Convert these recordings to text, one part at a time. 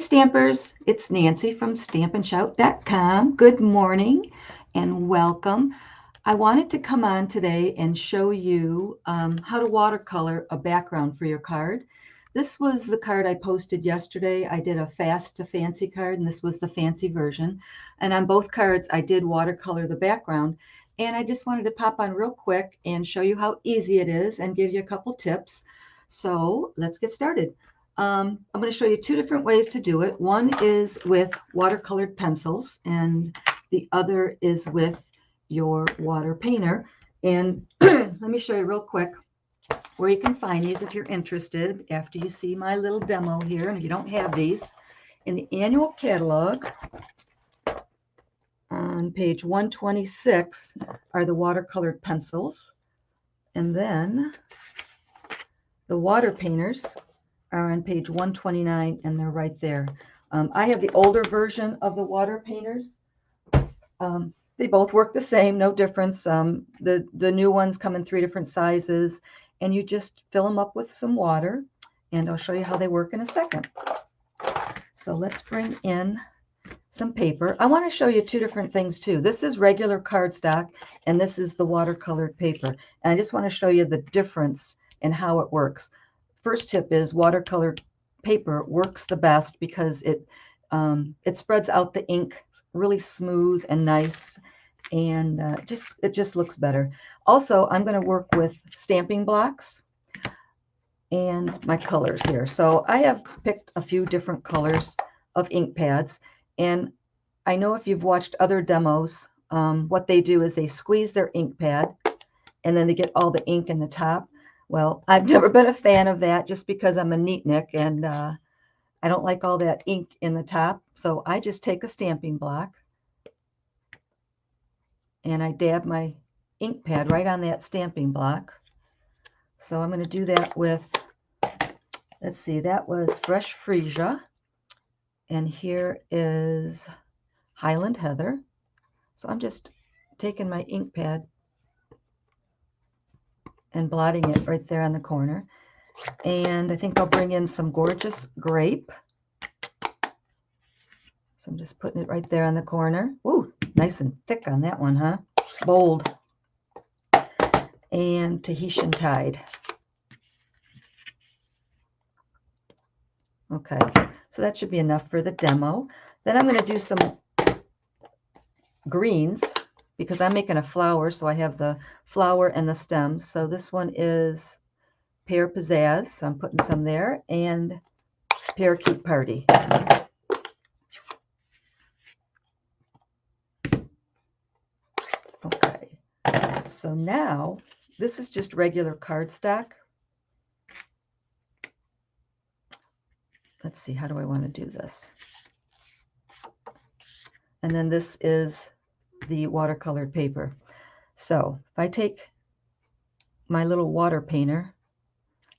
Stampers, it's Nancy from StampandShout.com. Good morning and welcome. I wanted to come on today and show you how to watercolor a background for your card. This was the card I posted yesterday. I did a fast to fancy card, and this was the fancy version. And on both cards, I did watercolor the background. And I just wanted to pop on real quick and show you how easy it is and give you a couple tips. So let's get started. I'm going to show you two different ways to do it. One is with watercolored pencils, and the other is with your water painter. And let me show you real quick where you can find these if you're interested after you see my little demo here. And if you don't have these, in the annual catalog on page 126 are the watercolored pencils, and then the water painters are on page 129, and they're right there. I have the older version of the water painters. They both work the same, no difference. The new ones come in 3 different sizes, and you just fill them up with some water, and I'll show you how they work in a second. So let's bring in some paper. I want to show you 2 different things too. This is regular cardstock, and this is the watercolored paper. And I just want to show you the difference in how it works. First tip is watercolored paper works the best because it spreads out the ink really smooth and nice, and it just looks better. Also, I'm going to work with stamping blocks and my colors here. So I have picked a few different colors of ink pads, and I know if you've watched other demos, what they do is they squeeze their ink pad and then they get all the ink in the top. Well, I've never been a fan of that just because I'm a neatnik, and I don't like all that ink in the top. So I just take a stamping block and I dab my ink pad right on that stamping block. So I'm going to do that with, let's see, that was Fresh Freesia, and here is Highland Heather. So I'm just taking my ink pad and blotting it right there on the corner. And I think I'll bring in some Gorgeous Grape. So I'm just putting it right there on the corner. Ooh, nice and thick on that one, huh? Bold. And Tahitian Tide. Okay, so that should be enough for the demo. Then I'm going to do some greens because I'm making a flower, so I have the flower and the stems. So this one is Pear Pizzazz, so I'm putting some there, and Parakeet Party. Okay, so now this is just regular cardstock. Let's see, how do I want to do this? And then this is the watercolored paper. So if I take my little water painter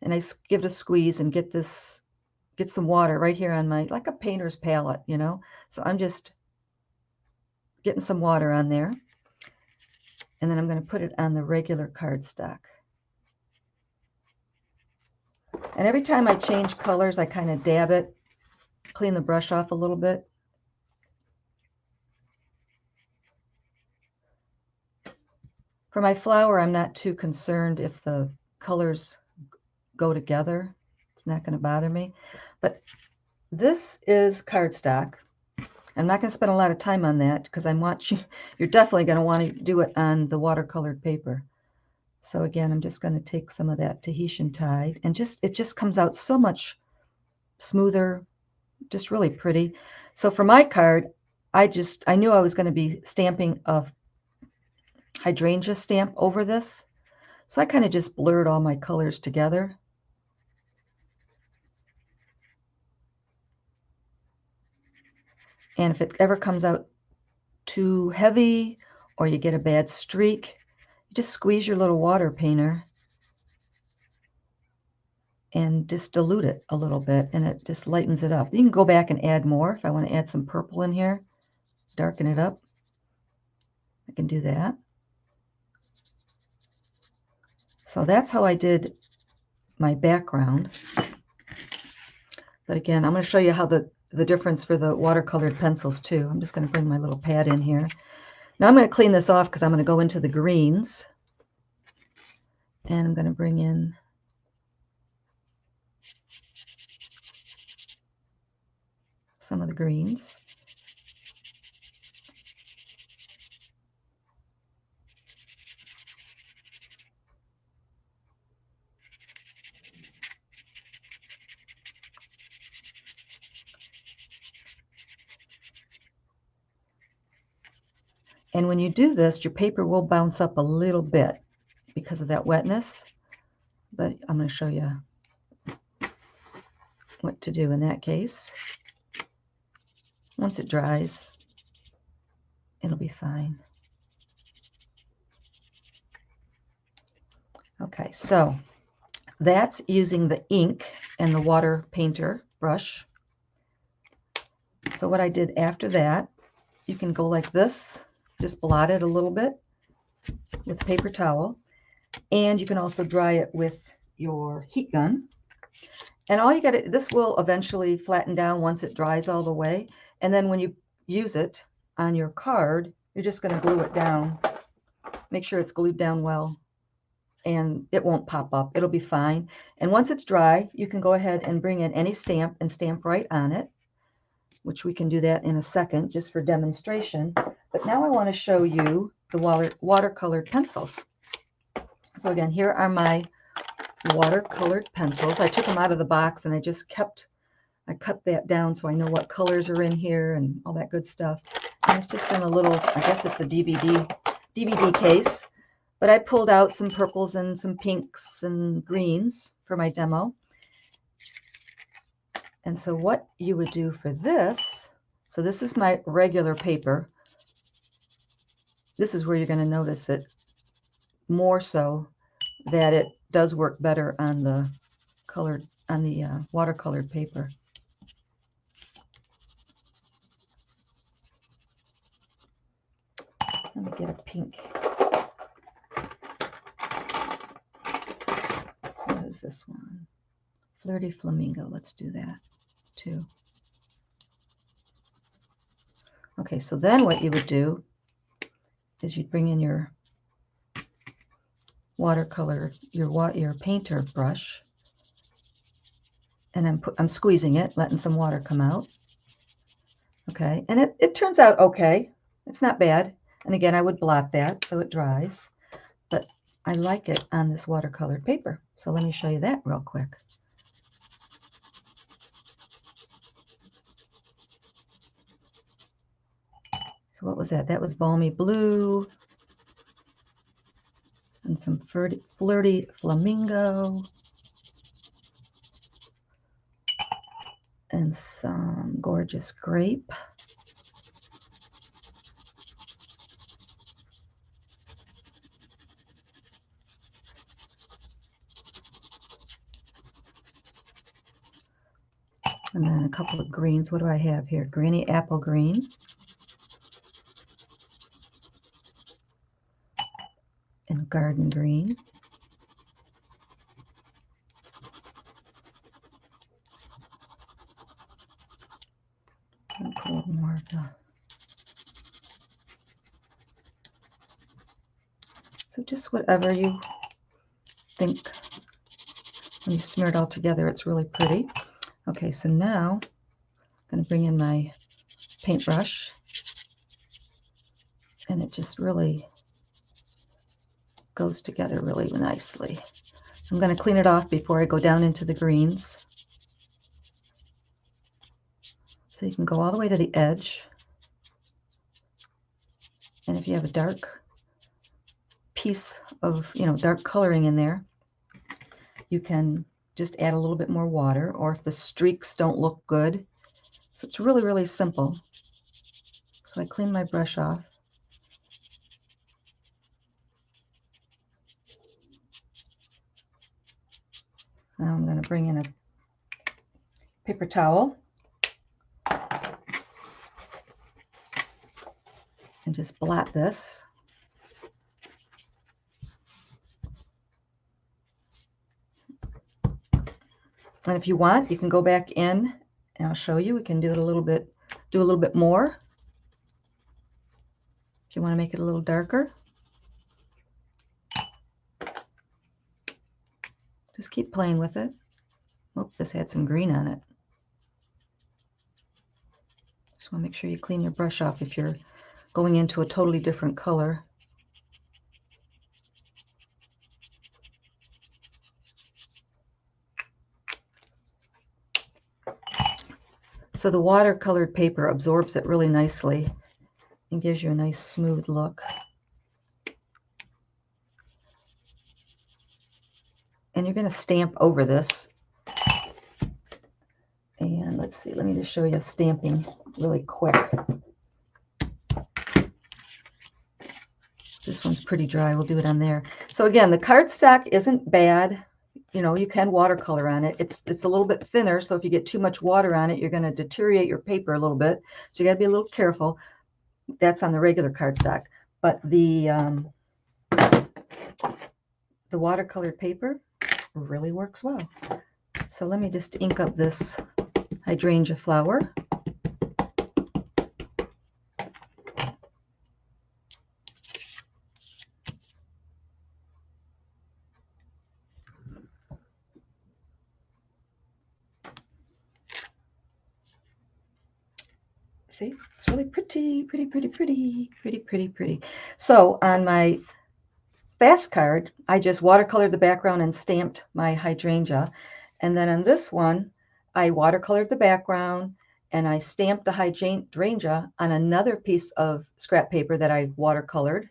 and I give it a squeeze and get some water right here on my, like a painter's palette, you know. So I'm just getting some water on there, and then I'm going to put it on the regular cardstock. And every time I change colors, I kind of dab it, clean the brush off a little bit. For my flower, I'm not too concerned if the colors go together. It's not going to bother me. But this is cardstock. I'm not going to spend a lot of time on that because you're definitely going to want to do it on the watercolored paper. So again, I'm just going to take some of that Tahitian Tide, and it just comes out so much smoother, just really pretty. So for my card, I knew I was going to be stamping a hydrangea stamp over this. So I kind of just blurred all my colors together. And if it ever comes out too heavy or you get a bad streak, you just squeeze your little water painter and just dilute it a little bit, and it just lightens it up. You can go back and add more. If I want to add some purple in here, darken it up, I can do that. So that's how I did my background. But again, I'm going to show you how the the difference for the watercolored pencils too. I'm just going to bring my little pad in here. Now I'm going to clean this off because I'm going to go into the greens. And I'm going to bring in some of the greens. And when you do this, your paper will bounce up a little bit because of that wetness. But I'm going to show you what to do in that case. Once it dries, it'll be fine. Okay, so that's using the ink and the water painter brush. So what I did after that, you can go like this, just blot it a little bit with a paper towel, and you can also dry it with your heat gun. And all you got to, this will eventually flatten down once it dries all the way. And then when you use it on your card, you're just going to glue it down. Make sure it's glued down well, and it won't pop up. It'll be fine. And once it's dry, you can go ahead and bring in any stamp and stamp right on it, which we can do that in a second just for demonstration. But now I want to show you the watercolored pencils. So again, here are my watercolored pencils. I took them out of the box and I cut that down so I know what colors are in here and all that good stuff. And it's just in a little, I guess it's a DVD case. But I pulled out some purples and some pinks and greens for my demo. And so what you would do for this, so this is my regular paper. This is where you're going to notice it more so that it does work better on the watercolored paper. Let me get a pink. What is this one? Flirty Flamingo. Let's do that too. Okay, so then what you would do is you'd bring in your watercolor, your painter brush, and I'm squeezing it, letting some water come out. Okay, and it turns out okay. It's not bad. And again, I would blot that so it dries, but I like it on this watercolored paper. So let me show you that real quick. So what was that? That was Balmy Blue and some Flirty Flamingo and some Gorgeous Grape. And then a couple of greens. What do I have here? Granny Apple Green. And Garden Green. I'll put a little more of the... So just whatever you think. When you smear it all together, it's really pretty. Okay, so now I'm going to bring in my paintbrush, and it just really goes together really nicely. I'm going to clean it off before I go down into the greens. So you can go all the way to the edge. And if you have a dark piece of, dark coloring in there, you can just add a little bit more water, or if the streaks don't look good. So it's really, really simple. So I clean my brush off. Now I'm going to bring in a paper towel and just blot this. And if you want, you can go back in And I'll show you. We can do it a little bit, do a little bit more. If you want to make it a little darker. Just keep playing with it. Oh, this had some green on it. Just want to make sure you clean your brush off if you're going into a totally different color. So the watercolored paper absorbs it really nicely and gives you a nice smooth look. And you're going to stamp over this. And let's see, let me just show you stamping really quick. This one's pretty dry. We'll do it on there. So again, the cardstock isn't bad. You know, you can watercolor on it. It's a little bit thinner, so if you get too much water on it, you're going to deteriorate your paper a little bit. So you got to be a little careful. That's on the regular cardstock. But the watercolored paper really works well. So let me just ink up this hydrangea flower. See, it's really pretty, pretty, pretty, pretty, pretty, pretty, pretty. So on my fast card, I just watercolored the background and stamped my hydrangea. And then on this one, I watercolored the background and I stamped the hydrangea on another piece of scrap paper that I watercolored.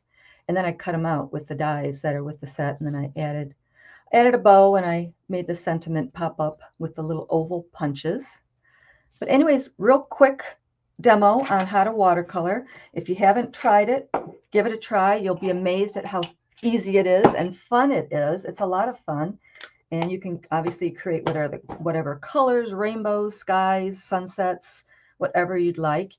And then I cut them out with the dies that are with the set. And then I added a bow and I made the sentiment pop up with the little oval punches. But anyways, real quick demo on how to watercolor. If you haven't tried it, give it a try. You'll be amazed at how easy it is and fun it is. It's a lot of fun. And you can obviously create whatever colors, rainbows, skies, sunsets, whatever you'd like.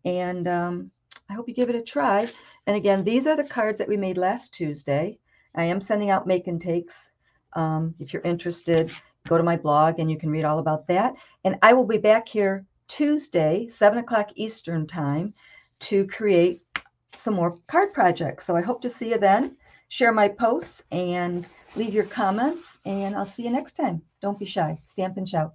And I hope you give it a try. And again, these are the cards that we made last Tuesday. I am sending out make and takes. If you're interested, go to my blog and you can read all about that. And I will be back here Tuesday, 7 o'clock Eastern time, to create some more card projects. So I hope to see you then. Share my posts and leave your comments, and I'll see you next time. Don't be shy. Stamp and shout.